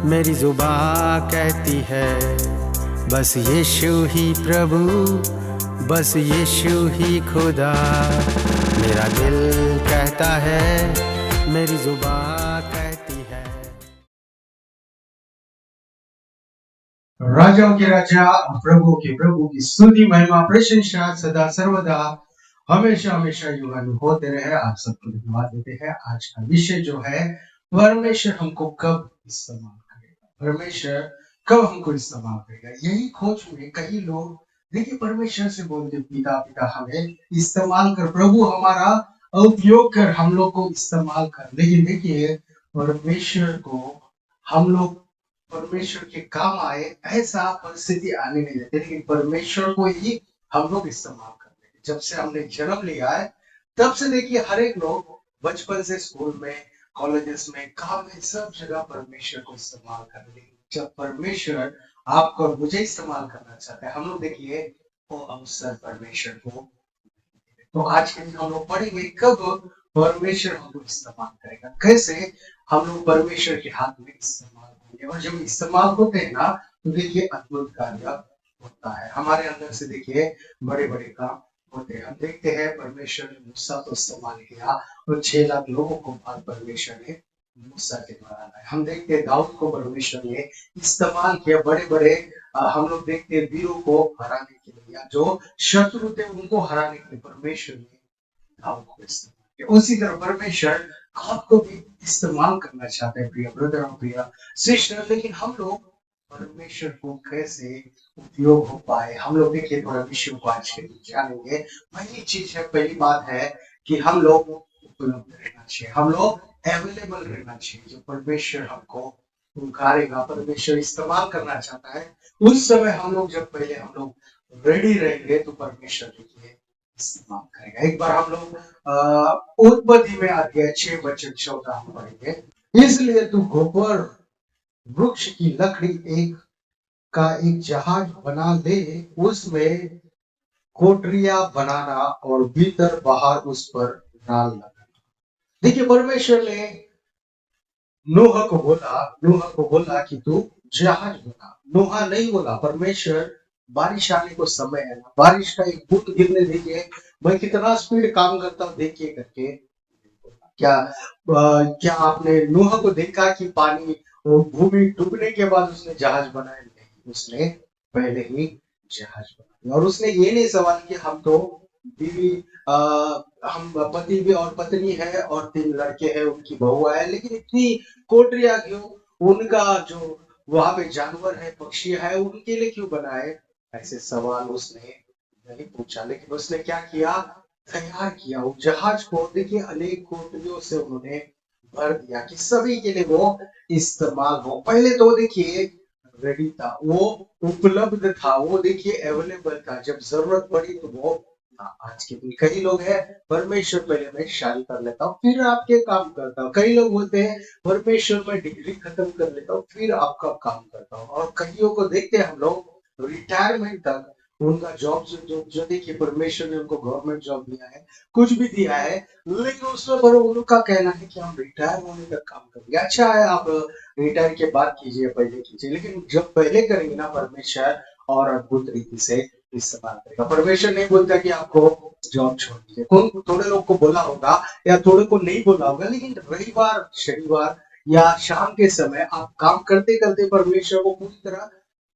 मेरी जुबां कहती है बस यीशु ही प्रभु, बस यीशु ही खुदा। मेरा दिल कहता है, मेरी जुबां कहती है। राजाओं के राजा और प्रभु के प्रभु की स्तुति महिमा प्रशंसा सदा सर्वदा हमेशा हमेशा युगानु होते रहे। आप सबको धन्यवाद देते हैं। आज का विषय जो है, परमेश्वर हमको कब इस्तेमाल करेगा, परमेश्वर कब हमको इस्तेमाल करेगा। यही खोज में कई लोग देखिए परमेश्वर से बोलते, पिता पिता हमें इस्तेमाल कर, प्रभु हमारा उपयोग कर, हम लोग को इस्तेमाल कर। लेकिन देखिए परमेश्वर को हम लोग परमेश्वर के काम आए ऐसा परिस्थिति आने नहीं देते, लेकिन परमेश्वर को ही हम लोग इस्तेमाल करते हैं। जब से हमने जन्म लिया है तब से देखिए हर एक लोग बचपन से स्कूल में, कॉलेजेस में, काम में, सब जगह परमेश्वर को इस्तेमाल कर रहे हैं। जब परमेश्वर आपको और मुझे इस्तेमाल करना चाहता है, हम लोग देखिए वो अवसर परमेश्वर को। तो आज के दिन हम लोग पढ़ेंगे कब परमेश्वर हमको इस्तेमाल करेगा, कैसे हम लोग परमेश्वर के हाथ में इस्तेमाल होंगे। और जब इस्तेमाल होते हैं ना तो देखिए अद्भुत कार्य होता है हमारे अंदर से। देखिए बड़े बड़े काम होते हैं। हम देखते हैं परमेश्वर ने मूसा को इस्तेमाल किया और 6 लाख लोगों को बाद परमेश्वर ने मूसा के द्वारा लाया। हम देखते हैं दाऊद को परमेश्वर ने इस्तेमाल किया, बड़े बड़े हम लोग देखते हैं वीरों को हराने के लिए, या जो शत्रु थे उनको हराने के लिए परमेश्वर ने दाऊद को इस्तेमाल किया। उसी तरह परमेश्वर आपको भी इस्तेमाल करना चाहते हैं प्रिय ब्रदर और प्रिय सिस्टर। लेकिन हम लोग परमेश्वर को कैसे उपयोग हो पाए, हम लोग देखिए थोड़ा विषय को आज के लिए जानेंगे। पहली चीज है, पहली बात है कि हम लोग उपलब्ध रहना चाहिए, हम लोग अवेलेबल रहना चाहिए। जो परमेश्वर हमको पुकारेगा, परमेश्वर इस्तेमाल करना चाहता है, उस समय हम लोग जब पहले हम लोग रेडी रहेंगे तो परमेश्वर देखिए इस्तेमाल करेगा। एक बार हम लोग उत्पत्ति में अध्याय 6 वचन 14 हम पढ़ेंगे। इसलिए तू गोबर वृक्ष की लकड़ी एक जहाज बना ले, उसमें कोठरियां बनाना और भीतर बाहर उस पर नाल लगाना। देखिए परमेश्वर ने नूह को बोला कि तू जहाज बना। नूह नहीं बोला, परमेश्वर बारिश आने को समय है ना, बारिश का एक बूंद गिरने देखिए मैं कितना स्पीड काम करता हूँ देखिए करके। क्या आपने नूह को देखा कि पानी और भूमि डूबने के बाद उसने जहाज बनाया? नहीं, उसने पहले ही जहाज बनाया। और उसने ये नहीं सवाल कि हम तो बीवी हम पति भी और पत्नी है और 3 लड़के हैं, उनकी बहू है, लेकिन इतनी कोठरियां क्यों, उनका जो वहां पे जानवर है, पक्षी है, उनके लिए क्यों बनाए? ऐसे सवाल उसने नहीं पूछा, लेकिन उसने क्या किया, तैयार किया वो जहाज को। देखिए अनेक कोठरियों से उन्होंने भर दिया कि सभी के लिए वो इस्तेमाल हो। पहले तो देखिए रेडी था, वो उपलब्ध था, वो देखिए अवेलेबल था, जब जरूरत पड़ी तो वो था। आज के दिन कई लोग हैं, परमेश्वर पहले मैं शादी कर लेता हूँ फिर आपके काम करता हूँ। कई लोग बोलते हैं परमेश्वर मैं डिग्री खत्म कर लेता हूँ फिर आपका काम करता हूँ। और कईयों को देखते हैं हम लोग रिटायरमेंट तक उनका जॉब जो देखिए परमेश्वर ने उनको गवर्नमेंट जॉब दिया है, कुछ भी दिया है, लेकिन उसमें पर उनका कहना है कि हम रिटायर होने तक काम करेंगे। अच्छा है, आप रिटायर के बाद कीजिए, पहले कीजिए, लेकिन जब पहले करेंगे ना परमेश्वर और अद्भुत रीति से इस्तेमाल करेगा। परमेश्वर नहीं बोलता कि आपको जॉब छोड़ दीजिए। थोड़े लोग को बोला होगा या थोड़े को नहीं बोला होगा, लेकिन रविवार, शनिवार या शाम के समय आप काम करते करते परमेश्वर को पूरी तरह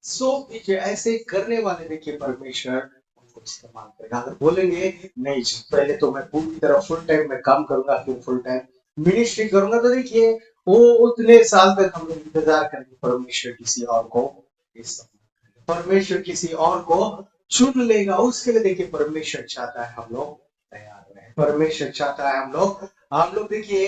सौंप दीजिए। ऐसे करने वाले देखिए परमेश्वर उनको इस्तेमाल करेगा। अगर बोलेंगे नहीं जी पहले तो मैं पूरी तरह फुल टाइम में काम करूंगा, फिर फुल टाइम मिनिस्ट्री करूंगा, तो देखिए वो उतने साल तक हम लोग इंतजार करेंगे। परमेश्वर किसी और को इस्तेमाल, परमेश्वर किसी और को चुन लेगा। उसके लिए देखिए परमेश्वर चाहता है हम लोग तैयार रहे, परमेश्वर चाहता है हम लोग देखिए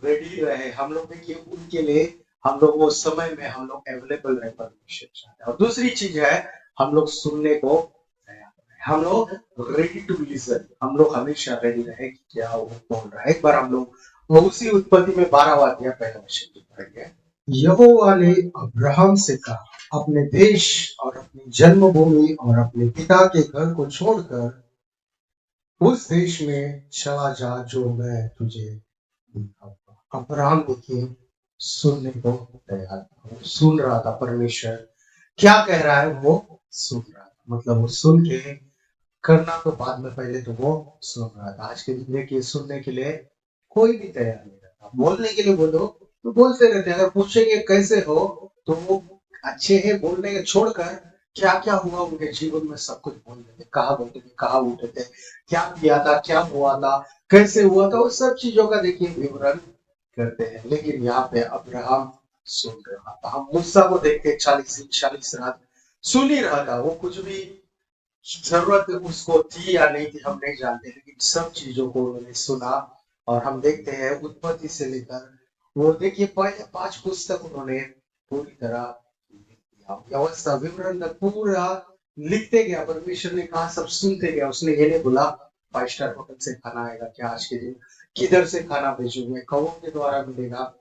रेडी रहे, हम लोग देखिए उनके लिए हम लोग वो समय में हम लोग अवेलेबल रहे, परमेश्वर चाहता है। और दूसरी चीज है हम लोग सुनने को तैयार रहे, हम लोग रेडी टू लिसन, हम लोग हमेशा रेडी रहे कि क्या वो बोल रहा है। एक बार हम लोग उसी उत्पत्ति में 12वां अध्याय पहला वचन पढ़ेंगे। यहोवा ने अब्राहम से कहा, अपने देश और अपनी जन्मभूमि और अपने पिता के घर को छोड़कर उस देश में चला जा जो मैं तुझे दिखाऊंगा। अब्राहम देखिए सुनने को तैयार था। वो सुन रहा था, परमेश्वर क्या कह रहा है वो सुन रहा था। मतलब वो सुन के करना तो बाद में, पहले तो वो सुन रहा था। आज के दिन देखिए, सुनने के लिए कोई भी तैयार नहीं रहता। बोलने के लिए बोलो तो बोलते रहते हैं, अगर पूछेंगे कैसे हो तो वो अच्छे है बोलने के छोड़कर क्या क्या हुआ उनके जीवन में सब कुछ बोल देते। कहाँ बैठे थे, कहाँ उठे थे, क्या किया था, क्या हुआ था, कैसे हुआ था, वो सब चीजों का देखिए विवरण करते हैं। लेकिन यहाँ पे अब्राहम सुन रहा था। हम मूसा को देखते 40 दिन 40 रात सुन ही रहा था। वो कुछ भी जरूरत उसको थी या नहीं थी हम नहीं जानते, लेकिन सब चीजों को उन्होंने सुना। और हम देखते हैं उत्पत्ति से लेकर वो देखिए पहले 5 पुस्तक उन्होंने पूरी तरह लिख दिया। व्यवस्था विवरण में पूरा लिखते गया। परमेश्वर ने कहा सब सुनते गया। उसने ये नहीं बोला 5 स्टार होटल से खाना आएगा क्या आज के दिन, किधर से खाना भेजूंगे, कौओं के द्वारा मिलेगा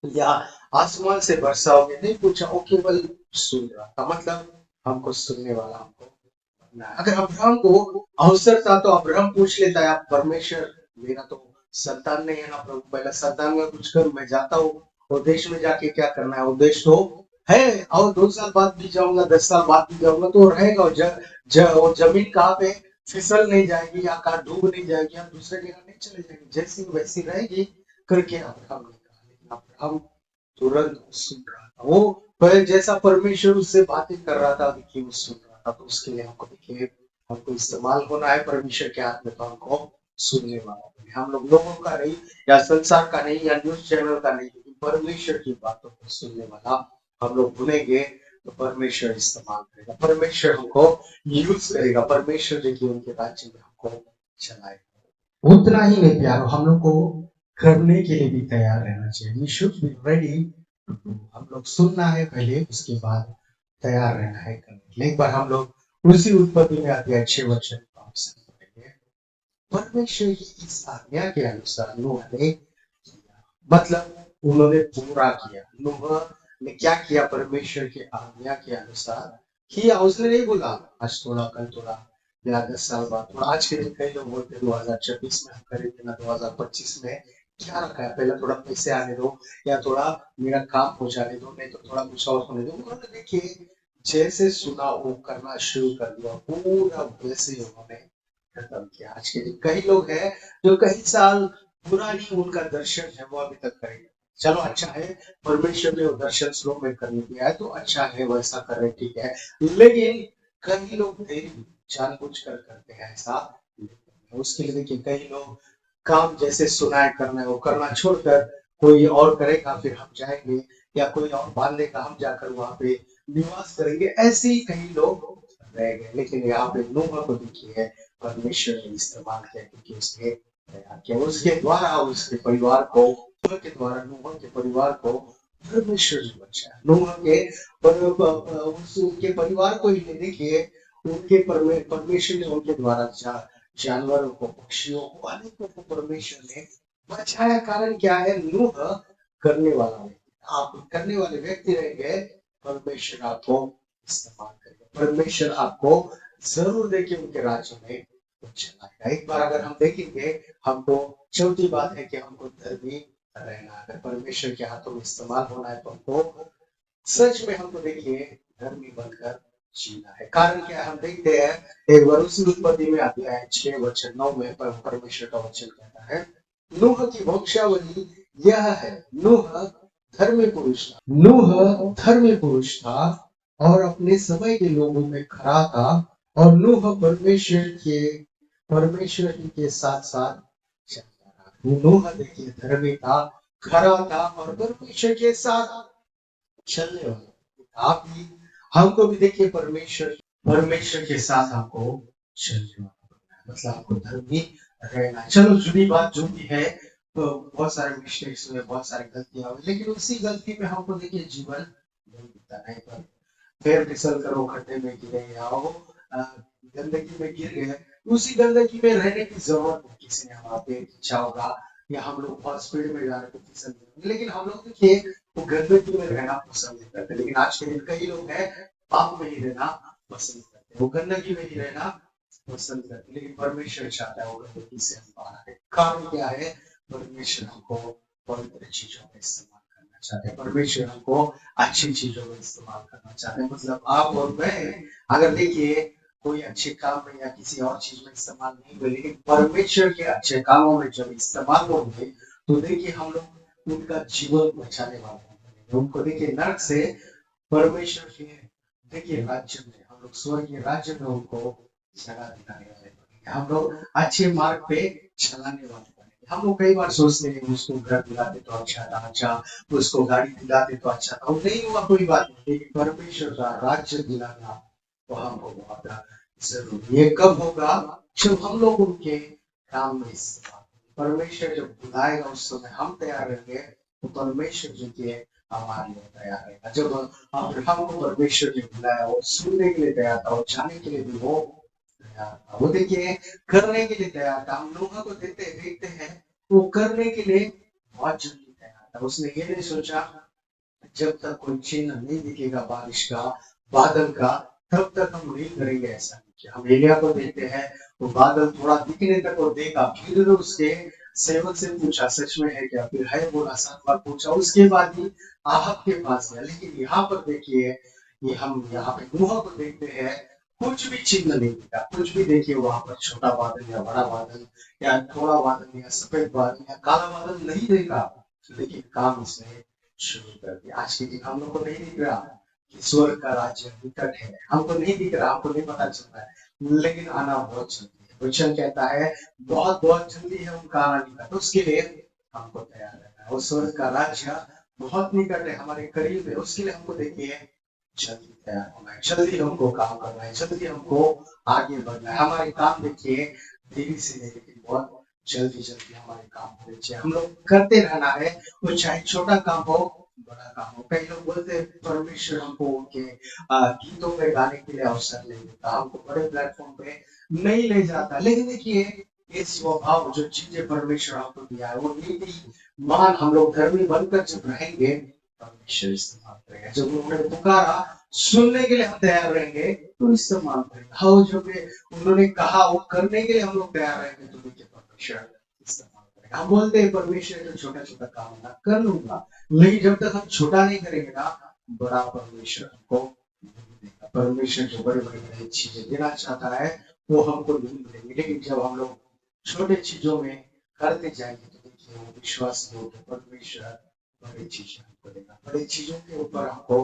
या आसमान से बरसाओगे, नहीं पूछा। वो केवल सुन रहा था। मतलब हमको सुनने वाला हमको बनना है। अगर अब्राहम को अवसर था तो अब्राहम पूछ लेता है, आप परमेश्वर मेरा तो संतान नहीं है ना प्रभु, पहले संतान में कुछ कर, मैं जाता हूँ और देश में जाके क्या करना है, वो देश तो है और 2 साल बाद भी जाऊंगा, 10 साल बाद भी जाऊंगा तो रहेगा। और वो जमीन कहाँ पे फिसल नहीं जाएगी या कहाँ डूब नहीं जाएगी या दूसरे जगह नहीं चले जाएगी, जैसी वैसी रहेगी करके अब्राहम ने कहा। लेकिन अब्राहम तुरंत सुन रहा था। वो पहले जैसा परमेश्वर उससे बातें कर रहा था, देखिए वो सुन रहा था। तो उसके लिए हमको देखिए हमको इस्तेमाल होना है परमेश्वर के हाथ में। तो हमको सुनने वाला बने। हम लोगों का नहीं या संसार का नहीं या न्यूज चैनल का नहीं, लेकिन परमेश्वर की बातों को सुनने वाला हम लोग बनेंगे तो परमेश्वर इस्तेमाल करेगा, परमेश्वर हमको यूज करेगा, परमेश्वर देखिए उनके राज्य में हमको चलाएगा। उतना ही नहीं प्यारो, हम लोग को करने के लिए भी तैयार रहना चाहिए। We should be ready. हम लोग सुनना है पहले, उसके बाद तैयार रहना है करने के लिए। एक बार हम लोग उसी उत्पत्ति में अध्याय 6 वचन पढ़ेंगे। परमेश्वर की इस आज्ञा के अनुसार नूह ने किया। मतलब उन्होंने पूरा किया। नूह ने क्या किया, परमेश्वर की आज्ञा के अनुसार किया। उसने नहीं बोला आज थोड़ा कल थोड़ा या 10 साल बाद थोड़ा। आज के दिन कई लोग बोलते 2026 में हम करेंगे ना 2025 में, क्या रखा है, पहले थोड़ा पैसे आने दो या थोड़ा मेरा काम हो जाने दो, नहीं तो थोड़ा कुछ और होने दो। उन्होंने देखिए जैसे सुना वो करना शुरू कर दिया, पूरा वैसे ही उन्होंने खत्म किया। आज के दिन कई लोग हैं जो कई साल पुरानी उनका दर्शन है वो अभी तक करेंगे। चलो अच्छा है, परमेश्वर ने वो दर्शन स्लो में करने दिया है तो अच्छा है, वैसा कर रहे ठीक है। लेकिन कई लोग देरी जानबूझ कर करते हैं ऐसा। उसके लिए देखिए कई लोग काम जैसे सुना है करना है वो करना छोड़कर कोई और करेगा, फिर हम जाएंगे या कोई और बांध देगा, हम जाकर वहां पे निवास करेंगे। ऐसे ही कई लोग रह गए। लेकिन यहाँ पे नूह को देखिए परमेश्वर ने इस्तेमाल किया क्योंकि उसने तैयार किया। उसके द्वारा उसके परिवार को, नूह के द्वारा नूह के परिवार को परमेश्वर ने बचाया। नूह के उनके परिवार को ही देखिए उनके परमेश्वर ने उनके द्वारा जानवरों को, पक्षियों को, अनेकों को परमेश्वर ने बचाया। कारण क्या है, नूह करने वाला व्यक्ति। आप करने वाले व्यक्ति रहेंगे, परमेश्वर आपको इस्तेमाल करेगा, परमेश्वर आपको जरूर देखिए उनके राज्य में चलाएगा। एक बार अगर हम देखेंगे, हमको चौथी बात है कि हमको धर्मी रहना। अगर परमेश्वर के हाथों में इस्तेमाल होना है तो हमको सच में हमको देखिए धर्मी बनकर जीना है। कारण क्या हम देखते हैं एक बार उसी उत्पत्ति में अध्याय 6 वचन 9 में परमेश्वर का वचन कहता है, नूह की वंशावली यह है, नूह धर्मी पुरुष था। नूह धर्मी पुरुष था और अपने समय के लोगों में खरा था। और नूह परमेश्वर के साथ साथ चलता रहा। नूह देखिए धर्मी था, खरा था और परमेश्वर के साथ चलने वाला। आप भी हमको भी देखिए परमेश्वर के साथ हमको चलने वाला बनना है। मतलब आपको धर्मी रहना है। चलो जुड़ी बात जो भी है, तो बहुत सारे मिस्टेक्स हुए, बहुत सारी गलतियां हुई, लेकिन उसी गलती में हमको देखिए जीवन नहीं बिताना है। पर पैर फिसल कर वो खड्डे में गिरे या वो गंदगी में गिर गए, उसी गंदगी में रहने की जरूरत नहीं। किसी ने हमारा पेट खींचा होगा या हम लोग बहुत स्पीड में जा रहे थे फिसल गए, लेकिन हम लोग देखिए वो गंदगी में रहना पसंद नहीं करते। लेकिन आज के दिन कई लोग हैं पाप में ही रहना पसंद करते, वो गंदगी में ही रहना पसंद करते। लेकिन परमेश्वर चाहता है वो गंदगी से हम बाहर आए। कारण क्या है, परमेश्वर हमको पवित्र चीजों में इस्तेमाल करना चाहते हैं, परमेश्वर हमको अच्छी चीजों में इस्तेमाल करना चाहते हैं। मतलब आप और मैं अगर देखिए कोई अच्छे काम में या किसी और चीज में इस्तेमाल नहीं हुए, लेकिन परमेश्वर के अच्छे कामों में जब इस्तेमाल होंगे तो देखिए हम लोग उनका जीवन बचाने वाले हैं। उनको देखिए नरक से परमेश्वर के देखिए राज्य में, हम लोग स्वर्गीय राज्य में उनको जगह दिलाने वाले बनेंगे। हम लोग अच्छे मार्ग पे चलाने वाले बनेंगे। हम लोग कई बार सोचते हैं उसको घर दिलाते तो अच्छा था, अच्छा उसको गाड़ी दिलाते तो अच्छा था, वो नहीं हुआ कोई बात नहीं, लेकिन परमेश्वर का राज्य दिलाना वहां को बहुत जरूरी। ये कब होगा? जब हम लोग उनके काम में इस्तेमाल होंगे। परमेश्वर जब बुलाएगा उस समय हम तैयार रहेंगे, तो परमेश्वर जो कि हमारे लिए तैयार रहेगा। जब अब्राहम को परमेश्वर ने बुलाया, वो सुनने के लिए तैयार था, वो जाने के लिए भी वो तैयार था, वो देखिए करने के लिए तैयार था। हम लोगों को देखते हैं वो करने के लिए बहुत जल्दी तैयार था। उसने ये नहीं सोचा जब तक कोई चिन्ह नहीं दिखेगा बारिश का, बादल का, तब तक हम नहीं करेंगे ऐसा नहीं किया। हम एलिया को देखते हैं, वो बादल थोड़ा दिखने तक वो देखा, फिर उसके सेवक से पूछा सच में है क्या, फिर है बोला, 7 बार पूछा, उसके बाद ही आहब के पास गया। लेकिन यहाँ पर देखिए, ये हम यहाँ पे नूह को देखते हैं, कुछ भी चिन्ह नहीं दिखा, कुछ भी देखिए वहां पर छोटा बादल या बड़ा बादल या थोड़ा बादल या सफेद बादल या काला बादल नहीं देखा, लेकिन काम इसने शुरू कर दिया। आज के दिन हम लोग को नहीं दिख रहा कि स्वर्ग का राज्य निकट है, हमको नहीं दिख रहा, हमको नहीं पता चल रहा है, लेकिन आना बहुत जल्दी है। वचन कहता है बहुत बहुत जल्दी है उनका आना निकट, उसके लिए हमको तैयार रहना है। वो स्वर्ग का राज्य बहुत निकट है, हमारे करीब है, उसके लिए हमको देखिए जल्दी तैयार होना है, जल्दी हमको काम करना है, जल्दी हमको आगे बढ़ना है। हमारे काम देखिए देरी से नहीं, लेकिन बहुत जल्दी जल्दी हमारे काम होने चाहिए। हम लोग करते रहना है, वो चाहे छोटा काम हो बड़ा काम हो। कई लोग बोलते हैं परमेश्वर हमको उनके गीतों में गाने के लिए अवसर नहीं देता, हमको बड़े प्लेटफॉर्म पे नहीं ले जाता, लेकिन देखिए ये स्वभाव जो चीजें परमेश्वर हमको दिया है, वो नीति मान हम लोग धर्मी बनकर जब रहेंगे, परमेश्वर इस्तेमाल करेगा। जब उन्होंने पुकारा, सुनने के लिए हम तैयार रहेंगे तो इस्तेमाल करेगा। हाँ, जो भी उन्होंने कहा वो करने के लिए हम लोग तैयार रहेंगे तो देखिए परमेश्वर इस्तेमाल करेगा। हम बोलते हैं परमेश्वर जो छोटा छोटा काम ना कर लूंगा, लेकिन जब तक हम छोटा नहीं करेंगे ना, बड़ा परमेश्वर हमको नहीं देगा। परमेश्वर जो बड़े बड़े बड़े चीजें देना चाहता है वो हमको नहीं मिलेंगे, लेकिन जब हम लोग छोटे चीजों में करते जाएंगे तो देखिए वो विश्वास योग्य परमेश्वर बड़ी चीजें हमको देगा, बड़ी चीजों के ऊपर हमको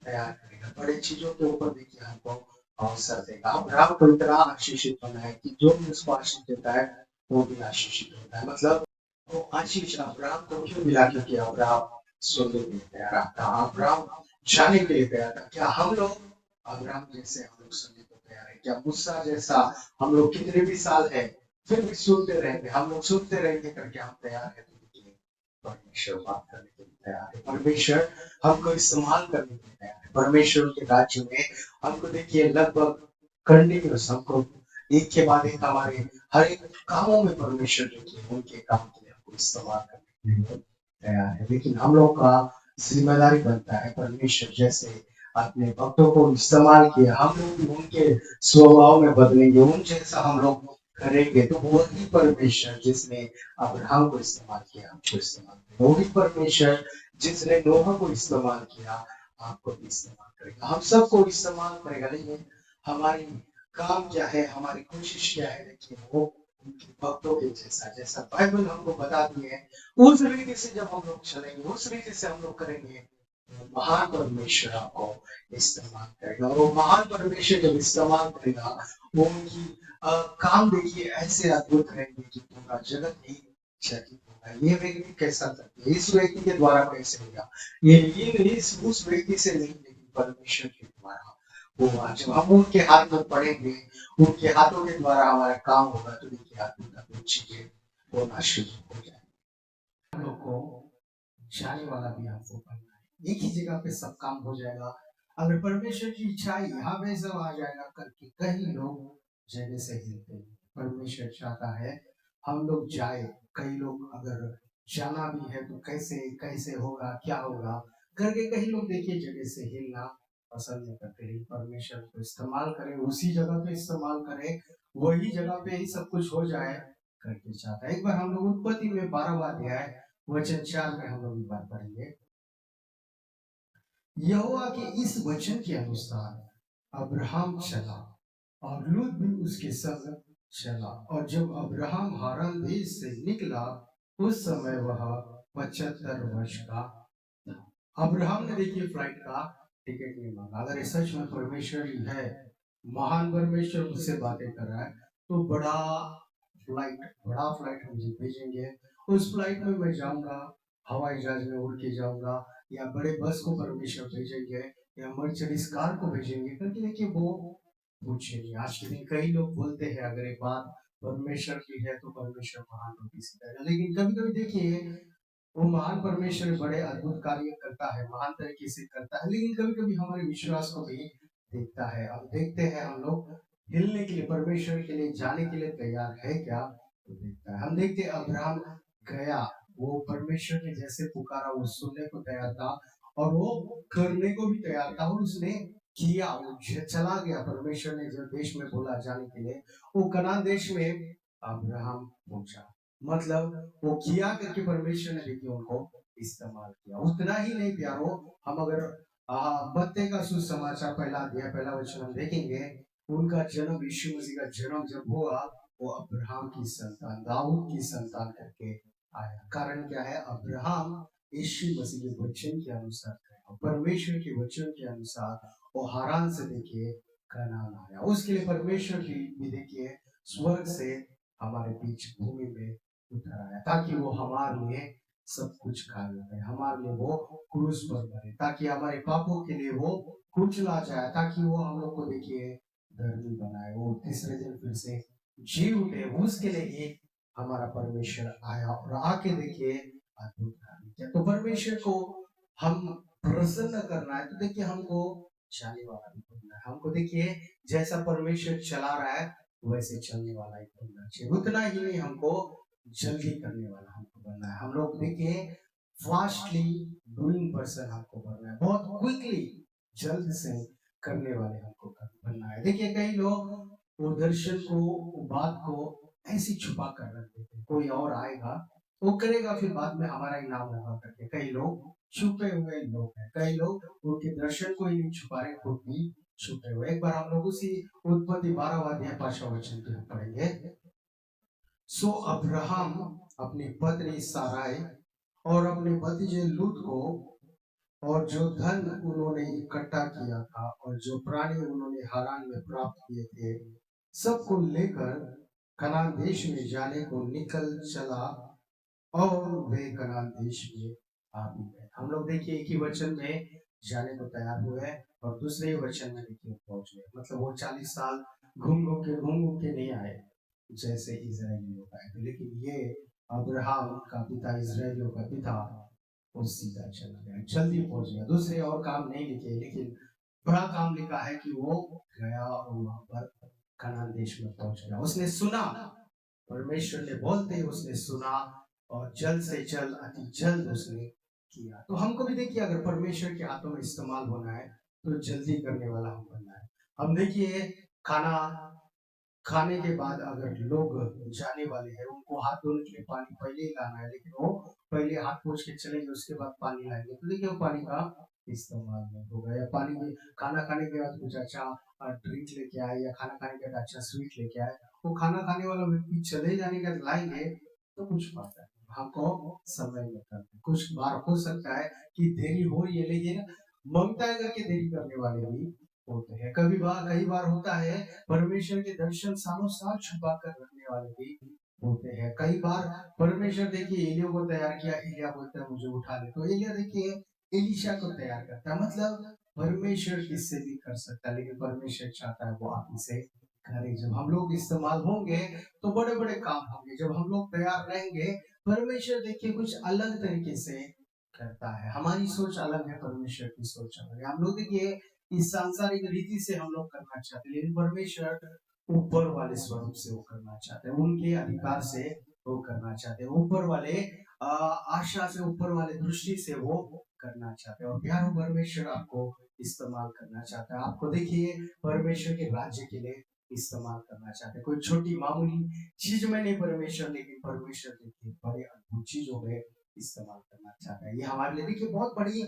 तैयार करेगा, बड़ी चीजों के ऊपर देखिए हमको अवसर देगा। अब्राहम को इतना आशीषित होना है कि जो भी उसको आशीष देता है वो भी आशीषित होता है। मतलब वो आशीष अब्राहम को क्यों मिला? क्योंकि अब्राहम सुनने के लिए तैयार था, अब्राहम जाने के लिए तैयार था। क्या हम लोग अब्राहम जैसे हम लोग सुनने को तैयार है? क्या मूसा जैसा हम लोग कितने भी साल है फिर भी सुनते रहेंगे? हम लोग सुनते रहेंगे करके हम तैयार है? तो देखिए परमेश्वर बात करने के लिए तैयार है, परमेश्वर हमको इस्तेमाल करने के लिए तैयार है। परमेश्वर के राज्य में हमको देखिए लगभग कंटिन्यूस हमको एक के बाद एक हमारे हर एक कामों में परमेश्वर जो कि उनके काम के लिए हमको इस्तेमाल करने के लिए तैयार है। लेकिन हम लोग का जिम्मेदारी बनता है परमेश्वर जैसे अपने भक्तों को इस्तेमाल किया, हम लोग भी उनके स्वभाव में बदलेंगे, उन जैसा हम लोग करेंगे, तो वही परमेश्वर जिसने अब्राहम को इस्तेमाल किया हमको इस्तेमाल करेगा। वही परमेश्वर जिसने नोह को इस्तेमाल किया आपको भी इस्तेमाल करेगा, हम सबको इस्तेमाल करेगा। लेकिन हमारी काम क्या है, हमारी कोशिश क्या है? देखिए वो उनके भक्तों के जैसा, जैसा बाइबल हमको बताती है उस रीति से जब हम लोग चलेंगे, उस रीति से हम लोग करेंगे, तो महान परमेश्वर आपको इस्तेमाल करेगा। और वो महान परमेश्वर जब इस्तेमाल करेगा, वो उनकी काम देखिए ऐसे अद्भुत रहेंगे कि पूरा जगत ही चकित होगा। ये व्यक्ति कैसा करते, इस व्यक्ति के द्वारा कैसे होगा, ये इस उस व्यक्ति से नहीं, लेकिन परमेश्वर के द्वारा होगा। जब हम उनके हाथ में पड़ेंगे, उनके हाथों के द्वारा हमारा काम होगा, तो देखिए अद्भुत अद्भुत चीजें होना शुरू हो जाएगी। हम लोग को जाने वाला भी आपको बनना है, एक ही जगह पे सब काम हो जाएगा। अगर परमेश्वर की इच्छा यहाँ पे सब आ जाएगा करके कई लोग जगह से हिलते हैं। परमेश्वर चाहता है हम लोग जाए। कई लोग अगर जाना भी है तो कैसे कैसे होगा, क्या होगा करके कई लोग देखिए जगह से हिलना पसंद नहीं करते, लेकिन परमेश्वर को इस्तेमाल करें, उसी जगह पे इस्तेमाल करें, वही जगह पे ही सब कुछ हो जाए करके चाहता है। एक बार हम लोग उत्पत्ति में 12वां अध्याय वचन 4 में हम लोग एक बार पढ़ेंगे। यहोवा के इस वचन के अनुसार अब्राहम चला और लूत भी उसके संग चला। और जब अब्राहम हारान देश से निकला उस समय वह 75 वर्ष का था। अब्राहम ने देखिए फ्लाइट का टिकट नहीं मांगा। अगर ये सच में परमेश्वर ही है, महान परमेश्वर मुझसे बातें कर रहा है, तो बड़ा फ्लाइट मुझे भेजेंगे। उस फ्लाइट में मैं जाऊंगा, हवाई जहाज में उड़ के जाऊंगा, या बड़े बस को परमेश्वर भेजेंगे, या मर्सिडीज कार को भेजेंगे करके देखिए वो पूछेंगे। आज के दिन कई लोग बोलते हैं अगर एक बात परमेश्वर की है तो परमेश्वर महान होगी सिखाएगा। लेकिन कभी कभी देखिए वो महान परमेश्वर बड़े अद्भुत कार्य करता है, महान तरीके से करता है, लेकिन कभी कभी हमारे विश्वास को भी देखता है। हम देखते हैं हम लोग हिलने के लिए, परमेश्वर के लिए जाने के लिए तैयार है क्या, तो देखता है। हम देखते हैं अब्राहम गया, वो परमेश्वर ने जैसे पुकारा वो सुनने को तैयार था और वो करने को भी तैयार था, और उसने किया। वो चला गया, परमेश्वर ने जो देश में बोला जाने के लिए, वो कनान देश में अब्राहम पहुंचा। मतलब वो किया करके परमेश्वर ने देखिए उनको इस्तेमाल किया। उतना ही नहीं प्यारो, हम अगर मत्ती का सुसमाचार पहला अध्याय पहला वचन हम देखेंगे, उनका जन्म, यीशु मसीह का जन्म जब हुआ, वो अब्राहम की संतान, दाऊद की संतान करके आया। कारण क्या है? अब्राहम यीशु मसीह के वचन के अनुसार गया, परमेश्वर के वचन के अनुसार वो हारान से देखिए कनान आया। उसके लिए परमेश्वर की भी देखिए स्वर्ग से हमारे बीच भूमि में उतर आया, ताकि वो हमारे लिए सब कुछ कार्य करे, हमारे लिए वो क्रूस पर मरे, ताकि हमारे पापों के लिए वो कुचला जाए, ताकि वो हम लोग को देखिए धर्मी बनाए, वो तीसरे दिन फिर से जी उठे। उसके लिए ही हमारा परमेश्वर आया और आके देखिए अद्भुत कार्य किया। तो परमेश्वर को हम प्रसन्न करना है तो देखिए हमको चलने वाला भी बनना है। हमको देखिए जैसा परमेश्वर चला रहा है वैसे चलने वाला ही बनना चाहिए। उतना ही नहीं, हमको जल्दी करने वाला हमको बनना है। हम लोग देखिए फास्टली डूइंग पर्सन हमको बनना है, बहुत क्विकली जल्द से करने वाले हमको बनना है। देखिए कई लोग वो दर्शन को, वो बात को ऐसी छुपा कर रख देते हैं, कोई और आएगा वो करेगा फिर बाद में हमारा ही नाम होगा करके। कई लोग छुपे हुए लोग हैं, कई लोग उनके दर्शन को ही नहीं छुपा रहे, खुद भी छुपे हुए। एक बार हम लोग उसी उत्पत्ति 12वां अध्याय 5वां वचन पे हम पढ़ेंगे। सो अब्राहम अपनी पत्नी साराई और अपने भतीजे लूत को और जो धन उन्होंने इकट्ठा किया था और जो प्राणी उन्होंने हारान में प्राप्त किए थे, सबको लेकर कनान देश में जाने को निकल चला और वे कनान देश में आ भी गए। हम लोग देखिए एक ही वचन में जाने को तैयार हुए और दूसरे वचन में देखिए पहुंच गए। मतलब वो 40 साल घूम घूम के नहीं आए जैसे इजरायली लोग आए थे, लेकिन ये अब्राहम का पिता, इजरायलियों का पिता, वो सीधा चला गया, जल्दी पहुंच गया। दूसरे और काम नहीं लिखे, लेकिन बड़ा काम लिखा है कि वो गया और वहां पर कनान देश में पहुंच गया। उसने सुना, परमेश्वर ने बोलते ही उसने सुना और जल्द से जल्द, अति जल्द उसने किया। तो हमको भी देखिए अगर परमेश्वर के हाथों में इस्तेमाल होना है तो जल्दी करने वाला हम बनना है। हम देखिए खाना खाने के बाद अगर लोग जाने वाले हैं, उनको हाथ धोने के लिए पानी पहले ही लाना है, लेकिन वो पहले हाथ पोंछ के चलेंगे उसके बाद पानी लाएंगे, तो देखिए वो पानी का इस्तेमाल नहीं होगा। या पानी में खाना खाने के बाद कुछ अच्छा ड्रिंक लेके आए, या खाना खाने के बाद अच्छा स्वीट लेके आए, वो खाना खाने वाला व्यक्ति चले जाने का लाएंगे तो कुछ बात है, हमको समय लगता है। कुछ बार हो सकता है कि देरी हो रही है, लेकिन ममता करके देरी करने वाले भी होते हैं। कई बार होता है परमेश्वर के दर्शन सालों साल छुपा कर रखने वाले भी होते हैं। कई बार परमेश्वर देखिए एलिया को तैयार किया, एलिया बोलता है मुझे उठा ले, तो एलिया देखिए एलिशा को तैयार करता है। मतलब परमेश्वर किससे भी कर सकता है, लेकिन परमेश्वर चाहता है वो आप ही से करे। जब हम लोग इस्तेमाल होंगे तो बड़े बड़े काम होंगे। जब हम लोग तैयार रहेंगे, परमेश्वर देखिए कुछ अलग तरीके से करता है। हमारी सोच अलग है, परमेश्वर की सोच अलग है। हम लोग देखिए इस सांसारिक रीति से हम लोग करना चाहते हैं, लेकिन परमेश्वर ऊपर वाले स्वरूप से वो करना चाहते हैं, उनके अधिकार से वो करना चाहते हैं, ऊपर वाले आशा से, ऊपर वाले दृष्टि से वो करना चाहते हैं। और प्यारो परमेश्वर आपको इस्तेमाल करना चाहता है। आपको देखिए परमेश्वर के राज्य के लिए इस्तेमाल करना चाहते हैं। कोई छोटी मामूली चीज में नहीं परमेश्वर, लेकिन परमेश्वर देखिए बड़े अद्भुत चीजों में इस्तेमाल करना चाहता है। ये हमारे लिए देखिए बहुत बड़ी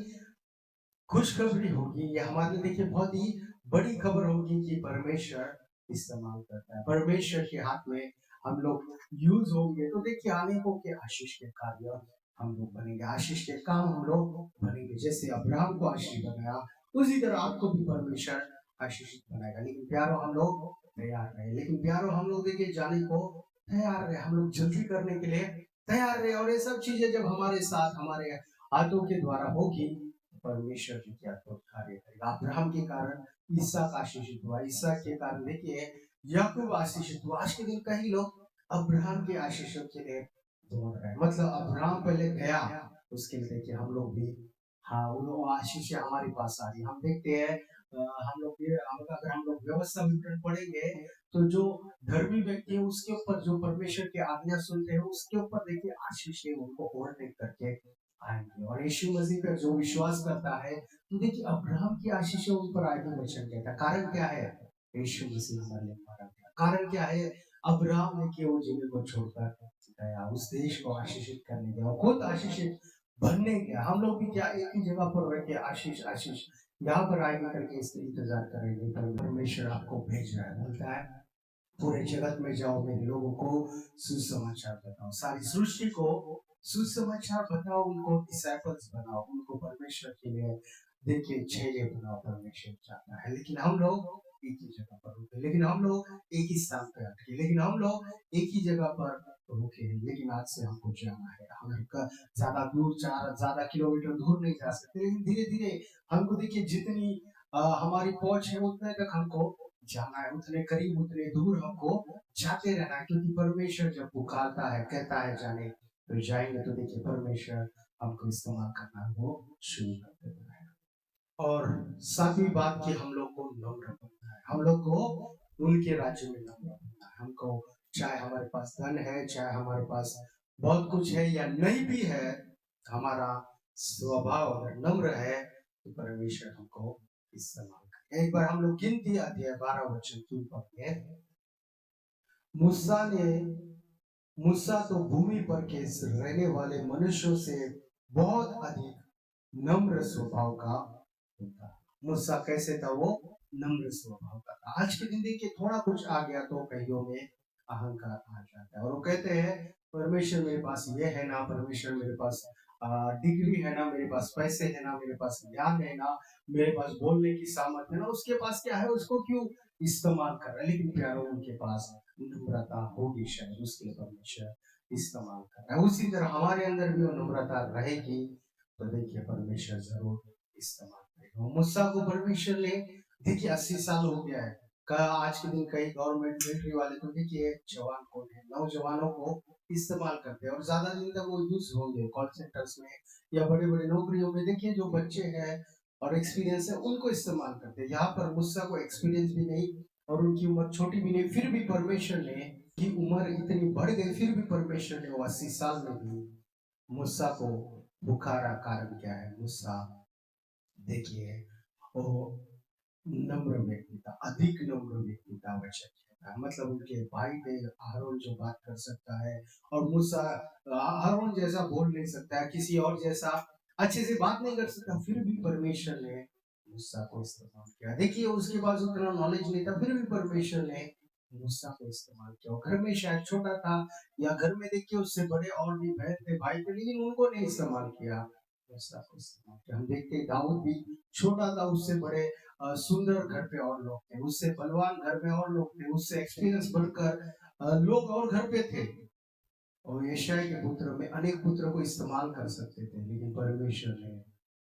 खुशखबरी होगी, ये हमारे लिए देखिए बहुत ही बड़ी खबर होगी कि परमेश्वर इस्तेमाल करता है। परमेश्वर के हाथ में हम लोग यूज होंगे तो देखिए अनेकों के आशीष के कार्य हम लोग बनेंगे, आशीष के काम हम लोग बनेंगे। जैसे अब्राहम को आशीष बनाया उसी तरह आपको भी परमेश्वर आशीषित बनाएगा। लेकिन प्यारो हम लोग तैयार रहे, लेकिन प्यारो हम लोग देखिए जाने को तैयार रहे, हम लोग जल्दी करने के लिए तैयार रहे। और ये सब चीजें जब हमारे साथ हमारे हाथों के द्वारा होगी, परमेश्वर की क्या अद्भुत कार्य करेगा। अब्राहम के कारण ईसा आशीषित हुआ, ईसा के कारण देखिए याकूब आशीषित हुआ। आज के दिन कई लोग अब्राहम के आशीषों के लिए दौड़ रहे हैं, मतलब अब्राहम पहले गया, उसके लिए देखिए हम लोग भी, हाँ वो आशीष हमारे पास आ रही। हम देखते हैं हम लोग अगर हम लोग व्यवस्था विवरण पढ़ेंगे तो जो धर्मी व्यक्ति है उसके ऊपर, जो परमेश्वर की आज्ञा सुनते हैं उसके ऊपर देखिए आशीष उनको ओवरटेक करके आएंगे। और यीशु मसीह पर जो विश्वास करता है तो देखिए अब्राहम की आशीष उन पर आगे वचन कहता है। कारण क्या है? यीशु मसीह हमारे लिए मारा गया। कारण क्या है? अब्राहम ने कि वो जमीन को छोड़कर गया, उस देश को आशीषित करने गया, खुद आशीषित बनने गया। हम लोग भी क्या एक ही जगह पर रह के आशीष आशीष यहाँ पर आएंगे करके इसका इंतजार करेंगे, पर परमेश्वर आपको भेज रहा है, बोलता है पूरे जगत में जाओ, मेरे लोगों को सुसमाचार बताओ, सारी सृष्टि को सुसमाचार बताओ, उनको डिसाइपल्स बनाओ, उनको परमेश्वर के लिए देखिए चेले बनाओ। परमेश्वर चाहता है, लेकिन हम लोग एक ही जगह पर रुके, लेकिन हम लोग एक ही स्थान पे अटके, लेकिन हम लोग एक ही जगह पर रुके। लेकिन आज से हमको जाना है, हमें ज्यादा दूर, ज्यादा किलोमीटर दूर नहीं जा सकते, लेकिन धीरे धीरे हमको देखिए जितनी हमारी पहुंच है उतने तक हमको जाना है, उतने करीब उतने दूर हमको जाते रहना है। क्योंकि परमेश्वर जब पुकारता है, कहता है जाने, तो जाएंगे। तो देखिए परमेश्वर हमको इस्तेमाल करना वो शुरू कर देता है। और सातवीं बात की हम लोग को नम्र बनना है, हम लोग को उनके राज्य में नम्र बनना है। हमको चाहे हमारे पास धन है, चाहे हमारे पास बहुत कुछ है या नहीं भी है, हमारा स्वभाव अगर नम्र है तो परमेश्वर हमको इस्तेमाल करेगा। एक बार हम लोग गिनती अध्याय 12 वचन की पढ़ते हैं। मूसा तो भूमि पर के रहने वाले मनुष्यों से बहुत अधिक नम्र स्वभाव का होता। मूसा कैसे था? वो नम्र स्वभाव का था। आज के दिन देखिए थोड़ा कुछ आ गया तो कईयों में अहंकार आ जाता है, और वो कहते हैं परमेश्वर मेरे पास ये है ना, परमेश्वर मेरे पास डिग्री है ना, मेरे पास पैसे है ना, मेरे पास ज्ञान है ना, मेरे पास बोलने की सामर्थ्य है ना, उसके पास क्या है, उसको क्यों इस्तेमाल कर रहा है? लेकिन प्यारो उनके पास नम्रता होगी, शायद उसके लिए परमेश्वर इस्तेमाल कर रहा है। उसी तरह हमारे अंदर भी वो नम्रता रहेगी तो देखिए परमेश्वर जरूर इस्तेमाल करेगा। मूसा को परमेश्वर ने देखिए 80 साल हो गया है। आज के दिन कई गवर्नमेंट मिलिट्री वाले तो देखिए जवान को नौजवानों को इस्तेमाल करते हैं, और ज्यादा दिन तक वो यूज होंगे कॉल सेंटर्स में या बड़े बड़े नौकरियों में। देखिए जो बच्चे हैं और एक्सपीरियंस है उनको इस्तेमाल करते हैं। यहाँ पर मूसा को एक्सपीरियंस भी नहीं और उनकी उम्र छोटी भी नहीं, फिर भी परमेश्वर ने की उम्र इतनी बढ़ गई, फिर भी परमेश्वर ने वो 80 साल में भी मूसा को बुखारा। कारण क्या है? मूसा देखिए वो नम्र व्यक्ति था, अधिक नम्र व्यक्ति था। वचन कहता है मतलब उनके भाई थे हारून जो बात कर सकता है, और मूसा हारून जैसा बोल नहीं सकता है, किसी और जैसा अच्छे से बात नहीं कर सकता, फिर भी परमेश्वर ने मूसा को इस्तेमाल किया। देखिए उसके पास उतना नॉलेज नहीं था, फिर भी परमेश्वर ने मूसा को इस्तेमाल किया। घर में शायद छोटा था, या घर में देखिए उससे बड़े और भी बहन थे, भाई थे, लेकिन उनको नहीं इस्तेमाल किया, मूसा को इस्तेमाल किया। हम देखते दाऊद भी छोटा था, उससे बड़े सुंदर घर पे और लोग थे, उससे बलवान घर में और लोग थे, उससे एक्सपीरियंस बढ़कर लोग और घर पे थे। और यशायाह के पुत्र में अनेक पुत्र को इस्तेमाल कर सकते थे, लेकिन परमेश्वर ने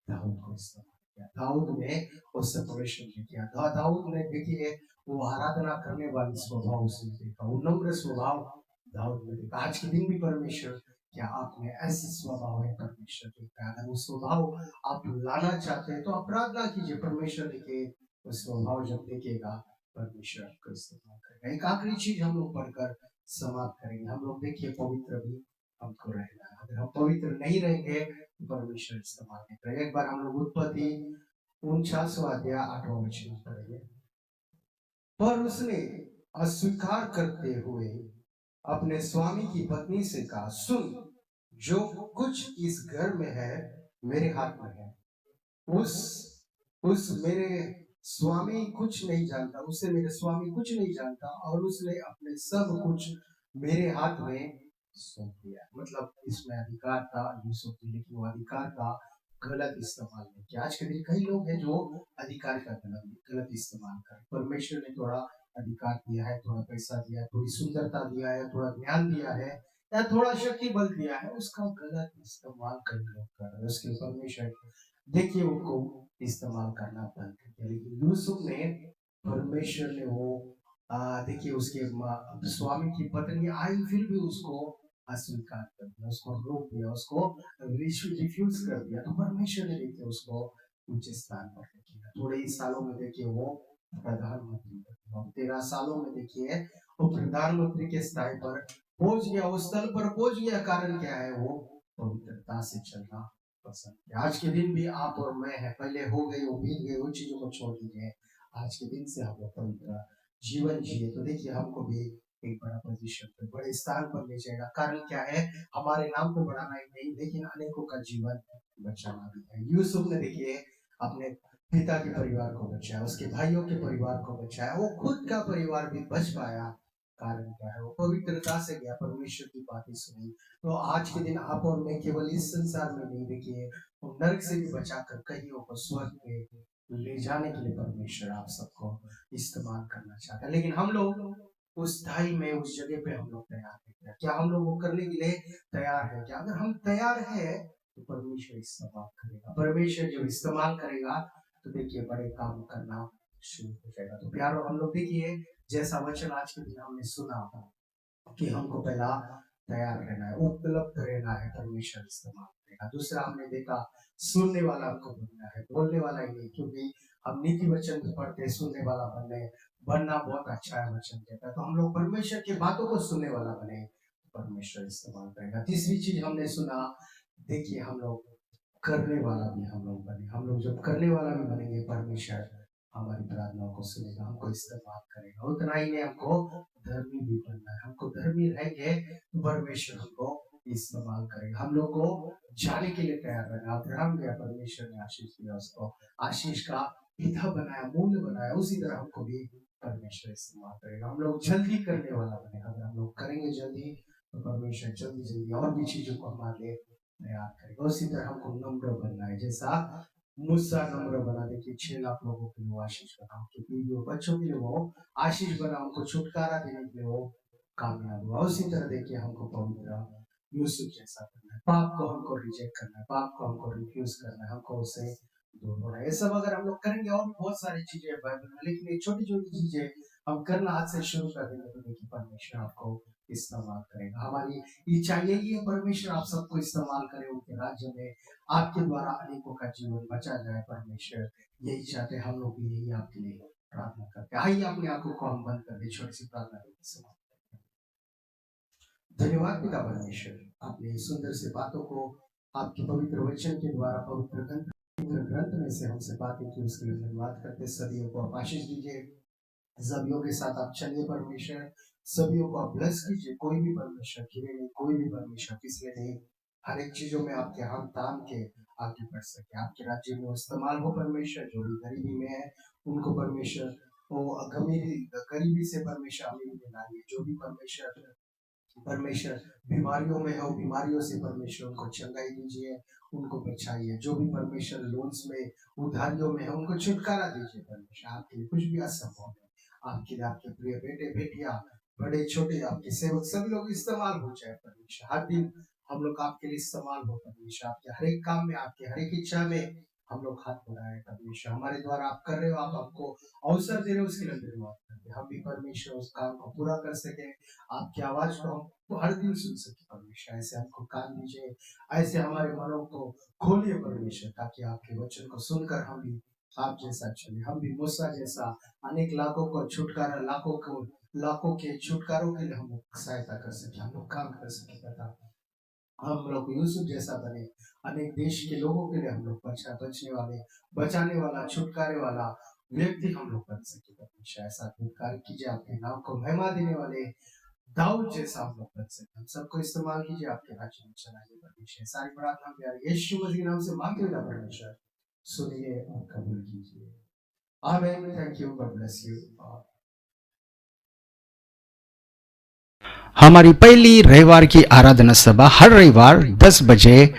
दाऊद को इस्तेमाल किया। दाऊद ने उस सेपरेशन किया। दाऊद ने देखिए वो आराधना करने वाली स्वभाव उसने देखा, वो नम्र स्वभाव दाऊद ने देखा। आज के दिन भी परमेश्वर क्या आप में ऐसी स्वभाव है? परमेश्वर देखता है। अगर वो स्वभाव आप लाना चाहते हैं तो आप प्रार्थना कीजिए, परमेश्वर देखिए वो स्वभाव जब देखेगा परमेश्वर आपको इस्तेमाल करेगा। एक आखिरी चीज हम लोग पढ़कर समाप्त करेंगे। हम लोग देखिए पवित्र भी हमको रहना है। अगर हम पवित्र नहीं रहेंगे तो परमेश्वर इस्तेमाल नहीं करेगा। एक बार हम लोग उत्पत्ति 49वां अध्याय 8वां वचन पढ़ेंगे। पर उसने अस्वीकार करते हुए अपने स्वामी की पत्नी से कहा, सुन, जो कुछ इस घर में है मेरे हाथ में है, उस उस मेरे स्वामी कुछ नहीं जानता, उसे मेरे स्वामी कुछ नहीं जानता और उसने अपने सब कुछ मेरे हाथ में सौंप दिया। मतलब इसमें अधिकार था यूसुफ ने, लेकिन वो अधिकार का गलत इस्तेमाल नहीं किया। आज के दिन कई लोग हैं जो अधिकार का गलत इस्तेमाल कर, परमेश्वर ने थोड़ा अधिकार दिया है, थोड़ा पैसा दिया है, थोड़ी सुंदरता दिया है, थोड़ा ज्ञान दिया है या थोड़ा शक्ति बल दिया है, उसका गलत इस्तेमाल कई लोग कर रहे हैं। उसके परमेश्वर देखिए उनको इस्तेमाल करना बंद कर दिया। लेकिन यूसुफ ने, परमेश्वर ने वो देखिए उसके स्वामी की पत्नी आई फिर भी उसको अस्वीकार कर दिया, उसको रोक दिया, उसको रिफ्यूज कर दिया। तो परमेश्वर ने देखिए उसको ऊंचे स्थान पर रखा। थोड़े ही सालों में देखिए वो प्रधानमंत्री बन गया। 13 सालों में देखिए वो प्रधानमंत्री के स्थान पर पहुंच गया, उस स्थल पर पहुंच गया। कारण क्या है? वो पवित्रता से चलना पसंद है। आज के दिन भी आप और मैं है, पहले हो गई वो बीत गई, उन चीजों को छोड़ दीजिए। आज के दिन से हम लोग पवित्र जीवन जिए तो देखिए हमको भी एक बड़ा पोजीशन पे, बड़े स्थान पर ले जाएगा। कारण क्या है? हमारे नाम को बढ़ाना ही नहीं, लेकिन अनेकों का जीवन बचाना भी है। यूसुफ ने देखिए अपने पिता के परिवार को बचाया, उसके भाइयों के परिवार को बचाया, वो खुद का परिवार भी बच पाया। कारण क्या है? वो पवित्रता से गया, परमेश्वर की बातें सुनी। तो आज के दिन आप और मैं केवल इस संसार में नहीं, देखिए वो नरक से भी बचाकर कहीं को स्वर्ग में ले जाने के लिए परमेश्वर आप सबको इस्तेमाल करना चाहता है। लेकिन हम लोग उस ढाई में, उस जगह पे हम लोग तैयार है क्या? हम लोग वो करने के लिए तैयार है क्या? अगर हम तैयार है तो परमेश्वर इस्तेमाल करेगा। परमेश्वर जब इस्तेमाल करेगा तो देखिए बड़े काम करना शुरू हो जाएगा। तो प्यारो, हम लोग देखिए जैसा वचन आज के दिन हमने सुना कि हमको पहला तैयार रहना है, उपलब्ध रहना है, परमेश्वर इस्तेमाल करेगा। दूसरा हमने देखा सुनने वाला हमको बनना है, बोलने वाला ही नहीं, क्योंकि हम नीति वचन पढ़ते सुनने वाला बनना बहुत अच्छा है, वचन कहता है। तो हम लोग परमेश्वर की बातों को सुनने वाला बने, परमेश्वर इस्तेमाल करेगा। तीसरी चीज हमने सुना, देखिए हम लोग करने वाला भी हम लोग बने। हम लोग जब करने वाला भी बनेंगे, परमेश्वर हमारी प्रार्थनाओं को सुनेगा, हमको इस्तेमाल करेगा। उतना ही नहीं, हमको धर्मी भी बनना है। हमको धर्मी रहेंगे तो परमेश्वर हमको इस्तेमाल करेगा। हम लोग को जाने के लिए तैयार रहना। अब्राहम गया, परमेश्वर ने आशीष दिया, उसको आशीष का पिता बनाया, मूल बनाया। उसी तरह हमको भी परमेश्वर इस्तेमाल करेगा। हम लोग जल्दी करने वाला बने। अगर हम लोग करेंगे जल्दी तो परमेश्वर जल्दी जल्दी और भी चीजों को हमारे लिए तैयार करेगा। उसी तरह हमको नम्र बनना है, जैसा मूसा नम्र बना। देखिए 6 लाख लोगों के लिए वो आशीष बना, उनके बीवियों बच्चों के लिए वो आशीष बना, उनको छुटकारा देने के लिए वो कामयाब हुआ। उसी तरह देखिए हमको पवित्र यूसुफ जैसा करना है। पाप को हमको रिजेक्ट करना है, पाप को हमको रिफ्यूज करना है, हमको उसे दूर होना है। ये सब अगर हम लोग करेंगे, और भी बहुत सारी चीजें बाइबल में, लेकिन ये छोटी छोटी चीजें हम करना आज से शुरू कर देंगे तो देखिए परमेश्वर आपको इस्तेमाल करेगा। हमारी इच्छा यही है, परमेश्वर आप सबको इस्तेमाल करे, उनके राज्य में आपके द्वारा अनेकों का जीवन बचा जाए। परमेश्वर यही चाहते, हम लोग भी यही आपके लिए प्रार्थना करते हैं। आइए अपनी आंखों को हम बंद कर दे, छोटी सी प्रार्थना करके समाप्त करते हैं। धन्यवाद पिता परमेश्वर, आपने सुंदर से बातों को आपके पवित्र वचन के द्वारा, पवित्र ग्रंथ में से हमसे बातें की, उसके लिए धन्यवाद करते। सभी को आप आशीष दीजिए, सभी के साथ आप चलिए परमेश्वर, सभी को आप ब्लेस कीजिए। कोई भी परमेश्वर गिरे नहीं, कोई भी परमेश्वर पिछले नहीं, हर एक चीजों में आपके हाथ थाम के आगे बढ़ सके। आपके राज्य में इस्तेमाल हो परमेश्वर। जो भी गरीबी में है उनको परमेश्वर वो गरीबी से परमेश्वर अमीरी में लाइए। जो भी परमेश्वर बीमारियों में है, बीमारियों से परमेश्वर उनको चंगाई दीजिए, उनको बचाइए। जो भी परमेश्वर लोन्स में उधारियों में है, उनको छुटकारा दीजिए। परमेश्वर आपके लिए कुछ भी असंभव है। आपके लिए आपके प्रिय बेटे बेटियां, बड़े छोटे आपके सेवक सभी लोग इस्तेमाल हो जाए परमेश्वर। हर दिन हम लोग आपके लिए इस्तेमाल हो परमेश्वर। आपके हर एक काम में, आपके हर एक इच्छा में हम लोग हाथ बढ़ाए परमेश्वर। हमारे द्वारा आप कर रहे हो, आप आपको अवसर दे रहे हो, उसके लिए धन्यवाद करते हैं। हम भी परमेश्वर उस काम को पूरा कर सके, आपकी आवाज को हम हर दिन सुन सके परमेश्वर। ऐसे हमको कान दीजिए, ऐसे हमारे मनों को खोलिए परमेश्वर, ताकि आपके वचन को सुनकर हम भी आप जैसा चले। हम भी मूसा जैसा अनेक लाखों को छुटकारा, लाखों के छुटकारों के लिए हम लोग सहायता कर सके, हम लोग काम कर सके। तथा हम लोग यूसुफ जैसा बने, अनेक देश के लोगों के लिए हम लोग बचने वाले, बचाने वाला, छुटकारे वाला व्यक्ति हम लोग बन सके परमेश्वर। ऐसा कार्य कीजिए, आपके नाम को महिमा देने वाले दाऊद जैसा हम लोग बन सके। हम सबको इस्तेमाल कीजिए, आपके राज्य में चलाइए परमेश्वर। सारी प्रार्थना प्यारे यीशु मसीह नाम से मांगते हुए परमेश्वर, सुनिए और कबूल कीजिए। आमीन। Thank you. God bless you. हमारी पहली रविवार की आराधना सभा हर रविवार 10 बजे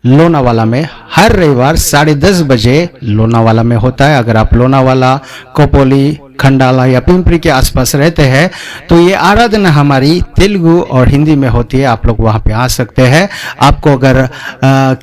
लोनावाला में, हर रविवार 10:30 बजे लोनावाला में होता है। अगर आप लोनावाला, कोपोली, खंडाला या पिंपरी के आसपास रहते हैं तो ये आराधना हमारी तेलुगु और हिंदी में होती है। आप लोग वहाँ पे आ सकते हैं। आपको अगर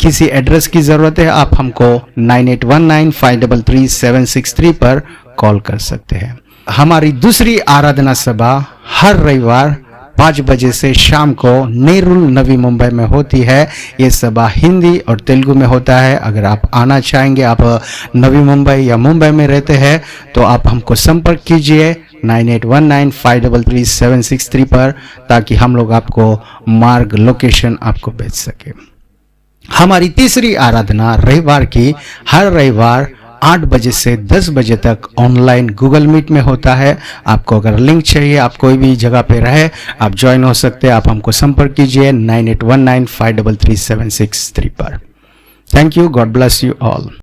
किसी एड्रेस की ज़रूरत है आप हमको 9819533763 पर कॉल कर सकते हैं। हमारी दूसरी आराधना सभा हर रविवार 5 बजे से शाम को नेरुल नवी मुंबई में होती है। ये सभा हिंदी और तेलुगु में होता है। अगर आप आना चाहेंगे, आप नवी मुंबई या मुंबई में रहते हैं तो आप हमको संपर्क कीजिए 9819533763 पर, ताकि हम लोग आपको मार्ग लोकेशन आपको भेज सके। हमारी तीसरी आराधना रविवार की हर रविवार 8 बजे से 10 बजे तक ऑनलाइन गूगल मीट में होता है। आपको अगर लिंक चाहिए, आप कोई भी जगह पे रहे, आप ज्वाइन हो सकते हैं। आप हमको संपर्क कीजिए 9819533763 पर। Thank you. God bless you all.